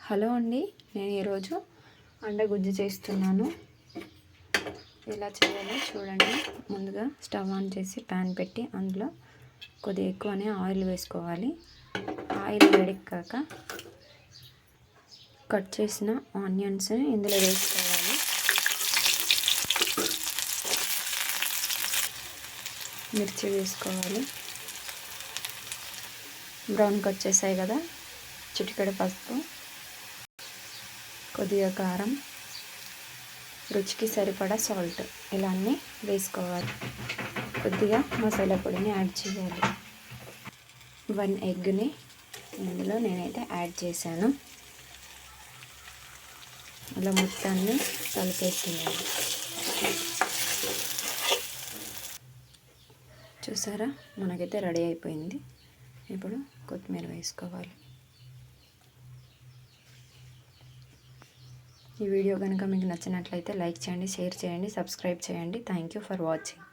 Hello అండి, నేను ఈరోజు అండగుజ్జు చేస్తున్నాను. ఎలా చేయాలో చూడండి. ముందుగా స్టవ్ ఆన్ చేసి ప్యాన్ పెట్టి అందులో కొద్దిగా ఎక్కువనే ఆయిల్ వేసుకోవాలి. ఆయిల్ వేడెక్కాక కట్ చేసిన ఆనియన్స్ ఇందులో వేసుకోవాలి. మిర్చి వేసుకోవాలి. బ్రౌన్కి వచ్చేసాయి కదా, చిటికెడు పసుపు, కొద్దిగా కారం, రుచికి సరిపడా సాల్ట్ ఇలా అన్నీ వేసుకోవాలి. కొద్దిగా మసాలా పొడిని యాడ్ చేయాలి. 1 ఎగ్ని ఇందులో నేనైతే యాడ్ చేశాను. ఇలా మొత్తాన్ని కలిపేసేయాలి. చూసారా, మనకైతే రెడీ అయిపోయింది. ఇప్పుడు కొత్తిమీర వేసుకోవాలి. ఈ వీడియో కనుక మీకు నచ్చినట్లయితే లైక్ చేయండి, షేర్ చేయండి, సబ్స్క్రైబ్ చేయండి. Thank you for watching.